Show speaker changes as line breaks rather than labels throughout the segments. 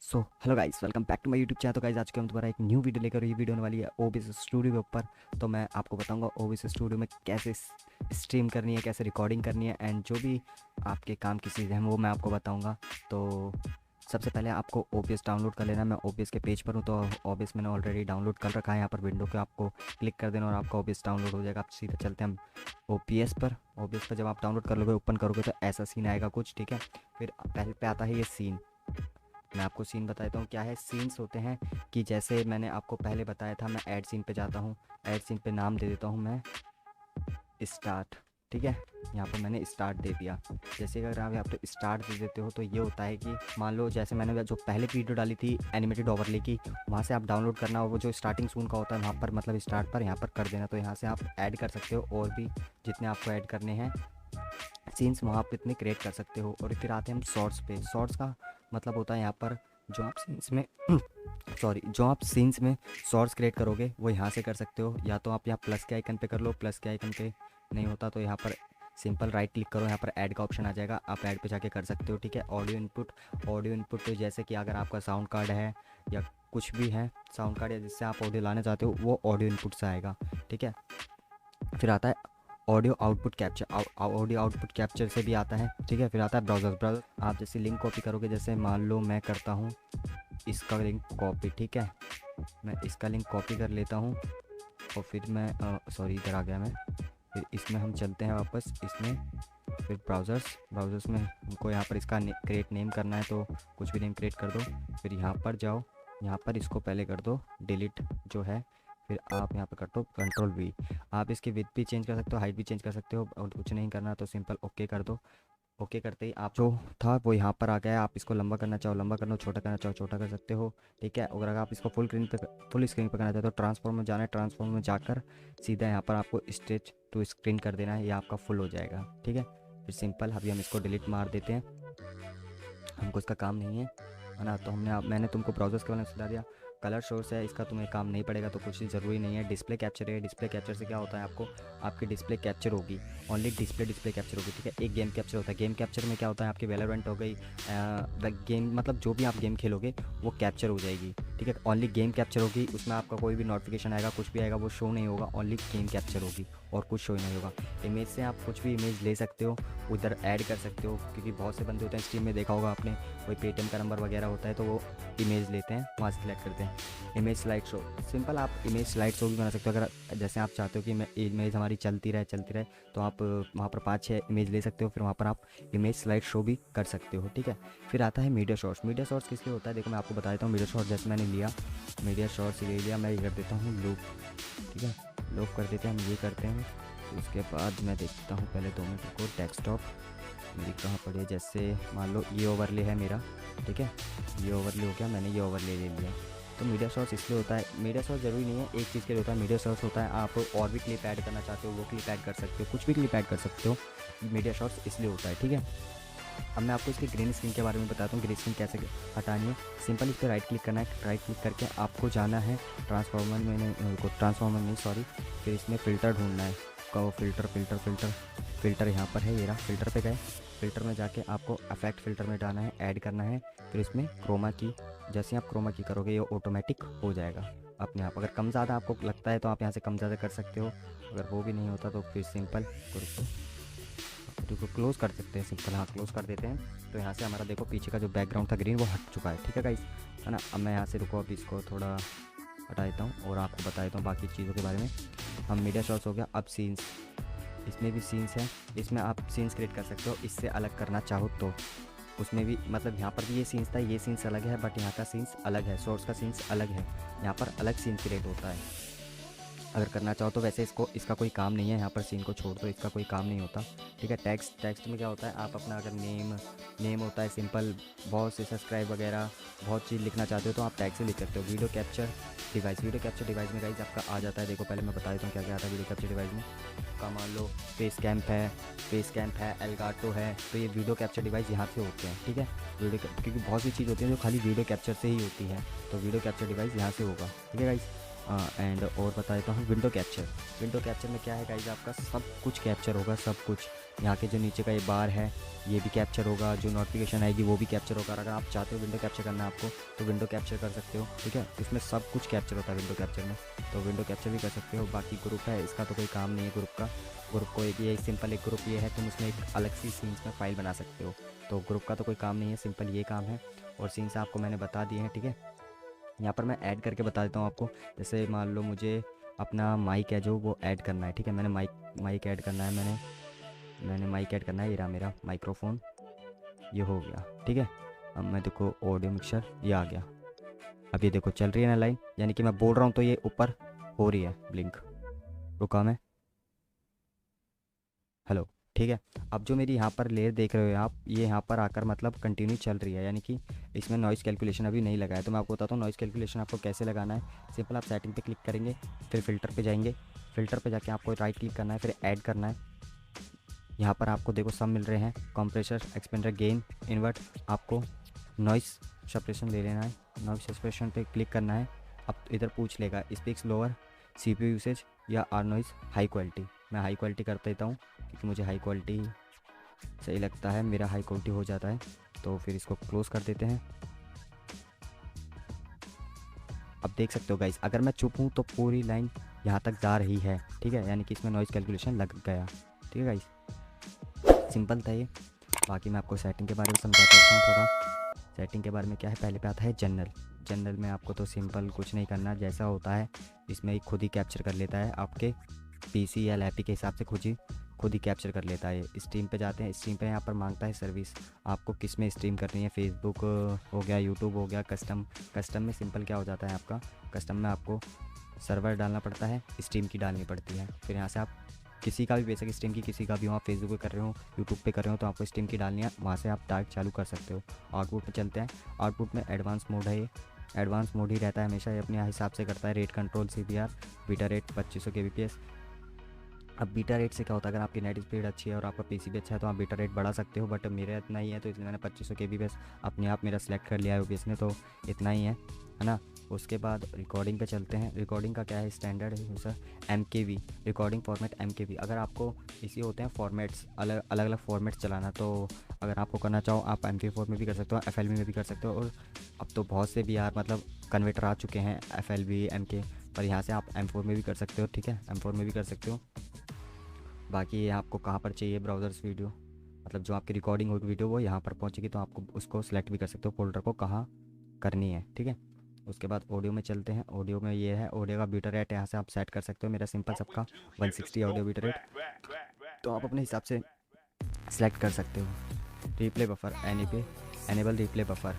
So hello guys, welcome back to my YouTube channel. तो guys आज के हम दोबारा एक न्यू वीडियो लेकर ये वीडियो होने वाली है ओबीएस स्टूडियो के ऊपर। तो मैं आपको बताऊंगा ओबीएस स्टूडियो में कैसे स्ट्रीम करनी है, कैसे रिकॉर्डिंग करनी है एंड जो भी आपके काम की चीज़ें हैं वो मैं आपको बताऊंगा। तो सबसे पहले आपको ओबीएस डाउनलोड कर लेना। मैं ओबीएस के पेज पर हूँ तो ओबीएस मैंने ऑलरेडी डाउनलोड कर रखा है। यहाँ पर विंडो पे आपको क्लिक कर देना और आपका ओबीएस डाउनलोड हो जाएगा। आप सीधे चलते हैं हम ओबीएस पर। ओबीएस पर जब आप डाउनलोड कर लोगे, ओपन करोगे तो ऐसा सीन आएगा कुछ, ठीक है। फिर पहले पे आता है ये सीन। मैं आपको सीन बताता हूँ क्या है। सीन्स होते हैं कि जैसे मैंने आपको पहले बताया था, मैं ऐड सीन पे जाता हूँ। ऐड सीन पे नाम दे देता हूँ मैं स्टार्ट, ठीक है। यहाँ पर मैंने स्टार्ट दे दिया। जैसे अगर आप यहाँ पे स्टार्ट दे देते हो तो ये होता है कि मान लो जैसे मैंने जो पहले वीडियो डाली थी एनिमेटेड ओवरले की, वहाँ से आप डाउनलोड करना और वो जो स्टार्टिंग सून का होता है वहाँ पर मतलब स्टार्ट पर यहाँ पर कर देना। तो यहाँ से आप ऐड कर सकते हो और भी जितने आपको ऐड करने हैं सीन्स वहाँ पे इतने क्रिएट कर सकते हो। और फिर आते हैं हम शॉर्ट्स पे। शॉर्ट्स का मतलब होता है यहाँ पर जो आप सीन्स में जो आप सीन्स में शॉर्ट्स क्रिएट करोगे वो यहाँ से कर सकते हो। या तो आप यहाँ प्लस के आइकन पे कर लो, प्लस के आइकन पे नहीं होता तो यहाँ पर सिंपल राइट क्लिक करो, यहाँ पर ऐड का ऑप्शन आ जाएगा, आप ऐड पे जाके कर सकते हो, ठीक है। ऑडियो इनपुट तो जैसे कि अगर आपका साउंड कार्ड है या कुछ भी है साउंड कार्ड या जिससे आप ऑडियो लाना चाहते हो वो ऑडियो इनपुट से आएगा, ठीक है। फिर आता है audio output capture. Audio output capture से भी आता है, ठीक है। फिर आता है ब्राउज़र। आप जैसे लिंक कॉपी करोगे, जैसे मान लो मैं करता हूँ इसका लिंक कॉपी, ठीक है। मैं इसका लिंक कॉपी कर लेता हूँ और फिर मैं सॉरी इधर आ गया मैं। फिर इसमें हम चलते हैं वापस इसमें। फिर ब्राउज़र्स में हमको यहाँ पर इसका क्रिएट नेम करना है तो कुछ भी नेम क्रिएट कर दो। फिर यहाँ पर जाओ, यहाँ पर इसको पहले कर दो डिलीट जो है। फिर आप यहाँ पर कर दो कंट्रोल वी। आप इसकी विड्थ भी चेंज कर सकते हो, हाइट भी चेंज कर सकते हो और कुछ नहीं करना तो सिंपल ओके कर दो। ओके करते ही आप जो था वो यहाँ पर आ गया है। आप इसको लंबा करना चाहो लंबा करना, छोटा करना चाहो छोटा कर सकते हो, ठीक है। और अगर आप इसको फुल स्क्रीन पर करना चाहते हो ट्रांसफॉर्म में जाना है। ट्रांसफॉर्म में जाकर सीधा यहाँ पर आपको स्ट्रेच टू स्क्रीन कर देना है, ये आपका फुल हो जाएगा, ठीक है। फिर सिंपल अभी हम इसको डिलीट मार देते हैं, हमको इसका काम नहीं है ना। तो मैंने तुमको ब्राउज़र्स के बारे में बता दिया। कलर सोर्स है, इसका तुम्हें काम नहीं पड़ेगा तो कुछ ज़रूरी नहीं है। डिस्प्ले कैप्चर है, डिस्प्ले कैप्चर से क्या होता है आपको आपकी डिस्प्ले कैप्चर होगी, ओनली डिस्प्ले कैप्चर होगी, ठीक है। एक गेम कैप्चर होता है। गेम कैप्चर में क्या होता है आपकी वैलोरेंट हो गई गेम, मतलब जो भी आप गेम खेलोगे वो कैप्चर हो जाएगी, ठीक है। ओनली गेम कैप्चर होगी, उसमें आपका कोई भी नोटिफिकेशन आएगा कुछ भी आएगा वो शो नहीं होगा, ओनली गेम कैप्चर होगी और कुछ शो नहीं होगा। इमेज से आप कुछ भी इमेज ले सकते हो, उधर ऐड कर सकते हो, क्योंकि बहुत से बंदे होते हैं स्ट्रीम में देखा होगा आपने, कोई पेटीएम का नंबर वगैरह होता है तो वो इमेज लेते हैं वहाँ से सिलेक्ट करते हैं। इमेज स्लाइड शो, सिंपल आप इमेज स्लाइड शो भी बना सकते हो। अगर जैसे आप चाहते हो कि मैं इमेज हमारी चलती रहे तो आप वहाँ पर 5-6 इमेज ले सकते हो, फिर वहाँ पर आप इमेज स्लाइड शो भी कर सकते हो, ठीक है। फिर आता है मीडिया शॉर्ट्स। मीडिया शॉर्ट्स किस लिए होता है देखो मैं आपको बता देता हूँ। मीडिया शॉर्ट्स जैसे मैंने लिया मीडिया शॉर्ट्स ले लिया, मैं ये कर देता हूँ लूप, ठीक है। लूप कर देते हैं हम, ये करते हैं। उसके बाद मैं देखता हूँ पहले 2 मिनट को डेस्कटॉप मेरी कहाँ पड़ी है। जैसे मान लो ये ओवरले है मेरा, ठीक है। ये ओवरले हो गया, मैंने ये ओवरले ले लिया। तो मीडिया शॉर्ट्स इसलिए होता है, मीडिया शॉर्ट्स ज़रूरी नहीं है एक चीज़ के लिए होता है। मीडिया शॉर्ट्स होता है आप और भी क्लिप ऐड करना चाहते हो वो क्लिप ऐड कर सकते हो, कुछ भी क्लिप ऐड कर सकते हो। मीडिया शॉर्ट्स इसलिए होता है, ठीक है। अब मैं आपको इसकी ग्रीन स्क्रीन के बारे में बताता हूँ, ग्रीन स्क्रीन कैसे हटानी है। सिंपल इस पर राइट क्लिक करना है, राइट क्लिक करके आपको जाना है ट्रांसफॉर्मर नहीं सॉरी, फिर इसमें फ़िल्टर ढूंढना है। का फ़िल्टर यहाँ पर है, ये रहा। फ़िल्टर पे गए, फ़िल्टर में जाके आपको अफेक्ट फ़िल्टर में डालना है, ऐड करना है। फिर इसमें क्रोमा की, जैसे आप क्रोमा की करोगे ये ऑटोमेटिक हो जाएगा अपने आप। अगर कम ज़्यादा आपको लगता है तो आप यहाँ से कम ज़्यादा कर सकते हो, अगर वो भी नहीं होता तो फिर सिंपल को क्लोज कर सकते हैं। सिंपल हाँ क्लोज कर देते हैं। तो यहाँ से हमारा देखो पीछे का जो बैकग्राउंड था ग्रीन वो हट चुका है, ठीक है गाइस, है ना। अब मैं यहाँ से रुको, अब इसको थोड़ा हटा देता हूँ और आपको बता देता हूँ बाकी चीज़ों के बारे में। हम मीडिया शॉट्स हो गया। अब सीन्स, इसमें भी सीन्स हैं, इसमें आप सीन्स क्रिएट कर सकते हो इससे अलग करना चाहो तो। उसमें भी मतलब यहाँ पर भी ये सीन्स था, ये सीन्स अलग है बट यहाँ का सीन्स अलग है, सोर्स का सीन्स अलग है, यहाँ पर अलग सीन क्रिएट होता है अगर करना चाहो तो। वैसे इसका कोई काम नहीं है, यहाँ पर सीन को छोड़ दो, इसका कोई काम नहीं होता, ठीक है। टेक्स्ट में क्या होता है आप अपना अगर नेम होता है सिंपल, बहुत से सब्सक्राइब वगैरह बहुत चीज़ लिखना चाहते हो तो आप टैग से लिख सकते हो। वीडियो कैप्चर डिवाइस में गाइस आपका आ जाता है। देखो पहले मैं बता देता हूँ क्या क्या आता है वीडियो कैप्चर डिवाइस में। का मान लो फेस कैम्प है एलगाटो है, तो ये वीडियो कैप्चर डिवाइस यहाँ से होते हैं, ठीक है। क्योंकि बहुत सी चीज़ होती है जो खाली वीडियो कैप्चर से ही होती है, तो वीडियो कैप्चर डिवाइस यहाँ से होगा, ठीक है गाइस। एंड और बता देता हूँ विंडो कैप्चर। विंडो कैप्चर में क्या है गाइस, आपका सब कुछ कैप्चर होगा, सब कुछ। यहाँ के जो नीचे का ये बार है ये भी कैप्चर होगा, जो नोटिफिकेशन आएगी वो भी कैप्चर होगा। अगर आप चाहते हो विंडो कैप्चर करना है आपको तो विंडो कैप्चर कर सकते हो, ठीक है। इसमें सब कुछ कैप्चर होता है विंडो कैप्चर में, तो विंडो कैप्चर भी कर सकते हो। बाकी ग्रुप है, इसका तो कोई काम नहीं है ग्रुप का। ग्रुप को एक ये सिंपल एक ग्रुप ये है, तुम उसमें एक अलग सी सीन्स में फाइल बना सकते हो, तो ग्रुप का तो कोई काम नहीं है, सिंपल ये काम है। और सीन्स आपको मैंने बता दिए हैं, ठीक है। यहाँ पर मैं ऐड करके बता देता हूँ आपको। जैसे मान लो मुझे अपना माइक है जो वो ऐड करना है, ठीक है। मैंने माइक ऐड करना है, मैंने माइक ऐड करना है। ये रहा मेरा माइक्रोफोन, ये हो गया, ठीक है। अब मैं देखो ऑडियो मिक्सर ये आ गया। अब ये देखो चल रही है ना लाइन, यानी कि मैं बोल रहा हूँ तो ये ऊपर हो रही है ब्लिंक। रुका मैं, हेलो, ठीक है। अब जो मेरी यहाँ पर लेयर देख रहे हो आप, ये यहाँ पर आकर मतलब कंटिन्यू चल रही है, यानी कि इसमें नॉइज़ कैलकुलेशन अभी नहीं लगा है। तो मैं आपको बताता हूँ नॉइज़ कैलकुलेशन आपको कैसे लगाना है। सिंपल आप सेटिंग पे क्लिक करेंगे, फिर फ़िल्टर पे जाएंगे, फ़िल्टर पे जाके आपको राइट क्लिक करना है, फिर ऐड करना है। यहाँ पर आपको देखो सब मिल रहे हैं, कंप्रेसर, एक्सपेंडर, गेन, इन्वर्ट। आपको नॉइज़ सप्रेशन ले लेना है, नॉइज़ सप्रेशन पे क्लिक करना है। अब इधर पूछ लेगा स्पीक्स लोअर, CPU यूसेज या आर नॉइज़ हाई क्वालिटी। मैं हाई क्वालिटी कर देता हूँ क्योंकि मुझे हाई क्वालिटी सही लगता है, मेरा हाई क्वालिटी हो जाता है। तो फिर इसको क्लोज़ कर देते हैं। अब देख सकते हो गाइस, अगर मैं चुप हूँ तो पूरी लाइन यहाँ तक जा रही है, ठीक है, यानी कि इसमें नॉइज़ कैलकुलेशन लग गया, ठीक है गाइस। सिंपल था ये। बाकी मैं आपको सेटिंग के बारे में समझाता हूँ थोड़ा। सेटिंग के बारे में क्या है, पहले पे आता है जनरल। जनरल में आपको तो सिंपल कुछ नहीं करना, जैसा होता है इसमें ही खुद ही कैप्चर कर लेता है, आपके PC या लैपटॉप के हिसाब से खुद ही कैप्चर कर लेता है। स्ट्रीम पे जाते हैं, स्ट्रीम पे यहाँ पर मांगता है सर्विस, आपको किस में स्ट्रीम करनी है। फेसबुक हो गया, यूट्यूब हो गया। कस्टम में सिंपल क्या हो जाता है आपका, कस्टम में आपको सर्वर डालना पड़ता है, स्ट्रीम की डालनी पड़ती है। फिर यहाँ से आप किसी का भी बेसिक स्ट्रीम की, किसी का भी हो, आप फेसबुक पे कर रहे हो, यूट्यूब पे कर रहे हो, तो आपको स्ट्रीम की डालनी है, वहाँ से आप डायरेक्ट चालू कर सकते हो। आउटपुट में चलते हैं। आउटपुट में एडवांस मोड है, ये एडवांस मोड ही रहता है हमेशा, ये अपने हिसाब से करता है। Rate control, CBR, beta rate 2500 kbps। अब बीटा रेट से क्या होता है, अगर आपकी नेट स्पीड अच्छी है और आपका PC भी अच्छा है तो आप बीटा रेट बढ़ा सकते हो, बट मेरा इतना ही है तो इसलिए मैंने 2500 kbps अपने आप मेरा सेलेक्ट कर लिया है OBS ने, तो इतना ही है ना। उसके बाद रिकॉर्डिंग पे चलते हैं। रिकॉर्डिंग का क्या है, स्टैंडर्ड है sir MKV, recording format MKV। अगर आपको इसी होते हैं फॉर्मेट्स, अलग अलग फॉर्मेट्स चलाना, तो अगर आपको करना चाहो आप MP4 में भी कर सकते हो, FLV में भी कर सकते हो। और अब तो बहुत से भी यार मतलब कन्वर्टर आ चुके हैं FLV MK पर, यहाँ से आप M4 में भी कर सकते हो, ठीक है, M4 में भी कर सकते हो। बाकी ये आपको कहाँ पर चाहिए ब्राउज़र्स वीडियो, मतलब जो आपकी रिकॉर्डिंग होगी वीडियो वो यहाँ पर पहुँचेगी, तो आपको उसको सेलेक्ट भी कर सकते हो फोल्डर को कहाँ करनी है, ठीक है। उसके बाद ऑडियो में चलते हैं। ऑडियो में ये है, ऑडियो का बीटा रेट यहाँ से आप सेट कर सकते हो। मेरा सिंपल सबका 160 ऑडियो बीटा रेट, तो आप अपने हिसाब से सेलेक्ट कर सकते हो। Replay buffer enable replay buffer,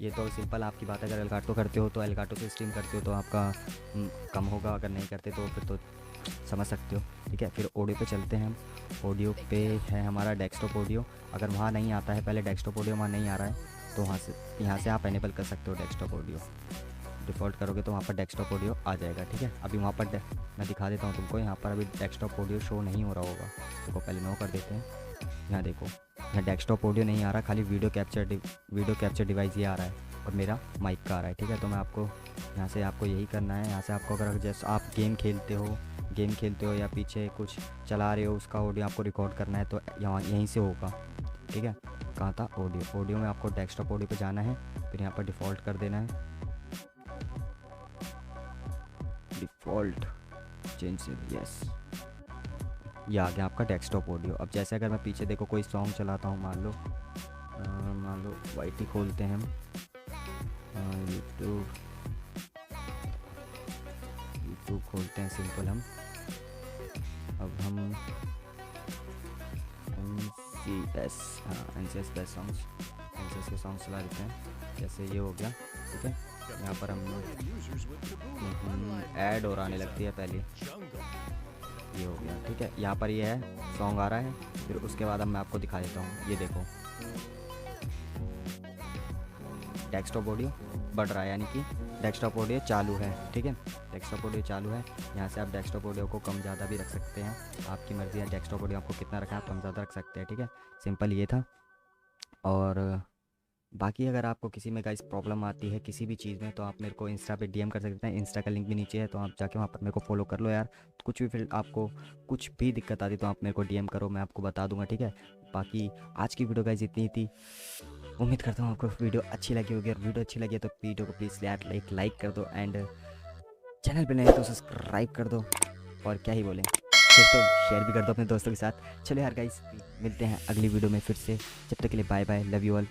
ये तो सिंपल आपकी बात है। अगर एलगाटो करते हो तो एलगाटो से स्ट्रीम करते हो तो आपका कम होगा, अगर नहीं करते तो फिर तो समझ सकते हो, ठीक है। फिर ऑडियो पे चलते हैं हम। ऑडियो पे है हमारा डेस्कटॉप ऑडियो। अगर वहाँ नहीं आता है, पहले डेस्कटॉप ऑडियो वहाँ नहीं आ रहा है तो यहाँ से आप एनेबल कर सकते हो डेस्कटॉप ऑडियो। डिफ़ॉल्ट करोगे तो वहाँ पर डेस्कटॉप ऑडियो आ जाएगा, ठीक है। अभी वहाँ पर मैं दिखा देता हूँ तुमको, यहाँ पर अभी डेस्कटॉप ऑडियो शो नहीं हो रहा होगा, देखो पहले नो कर देते हैं। यहाँ देखो, यहाँ डेस्कटॉप ऑडियो नहीं आ रहा, खाली वीडियो कैप्चर डिवाइस ये आ रहा है और मेरा माइक का आ रहा है, ठीक है। तो मैं आपको यहाँ से आपको यही करना है। यहाँ से आपको अगर जैसे आप गेम खेलते हो या पीछे कुछ चला रहे हो उसका ऑडियो आपको रिकॉर्ड करना है तो यहाँ यहीं से होगा, ठीक है। कहाँ था, ऑडियो में आपको डेस्कटॉप ऑडियो पे जाना है, फिर यहाँ पर डिफ़ॉल्ट कर देना है, डिफ़ॉल्ट चेंज से, यस, ये आ गया आपका डेस्कटॉप ऑडियो। अब जैसे अगर मैं पीछे देखो कोई सॉन्ग चलाता हूँ, मान लो YT खोलते हैं हम, यूट्यूब खोलते हैं सिंपल हम। अब हम NCS बेस्ट सॉन्ग्स, NCS के सॉन्ग्स चला देते हैं। जैसे ये हो गया, ठीक है। यहाँ पर हम ऐड और आने लगती है पहले, ये हो गया, ठीक है। यहाँ पर ये है सॉन्ग आ रहा है, फिर उसके बाद अब मैं आपको दिखा देता हूँ। ये देखो डेस्कटॉप ऑडियो बढ़ रहा है, यानी कि डेस्कटॉप ऑडियो चालू है, ठीक है। डेस्कटॉप ऑडियो चालू है। यहाँ से आप डेस्कटॉप ऑडियो को कम ज़्यादा भी रख सकते हैं, आपकी मर्ज़ी है। डेस्कटॉप ऑडियो आपको कितना रखा है, आप कम ज़्यादा रख सकते हैं, ठीक है। सिंपल ये था। और बाकी अगर आपको किसी में गाइस प्रॉब्लम आती है किसी भी चीज़ में, तो आप मेरे को इंस्टा पे डीएम कर सकते हैं। इंस्टा का लिंक भी नीचे है, तो आप जाके वहाँ पर मेरे को फॉलो कर लो यार। कुछ भी फिर आपको कुछ भी दिक्कत आती तो आप मेरे को डीएम करो, मैं आपको बता दूंगा, ठीक है। बाकी आज की वीडियो गाइस इतनी ही थी। उम्मीद करता हूँ आपको वीडियो अच्छी लगी होगी, और वीडियो अच्छी लगी है तो वीडियो को प्लीज़ यार लाइक कर दो, एंड चैनल पे नए हैं तो सब्सक्राइब कर दो, और क्या ही बोलें, फिर तो शेयर भी कर दो अपने दोस्तों के साथ। चलो यार गाइस, मिलते हैं अगली वीडियो में फिर से। जब तक के लिए bye bye, love you all.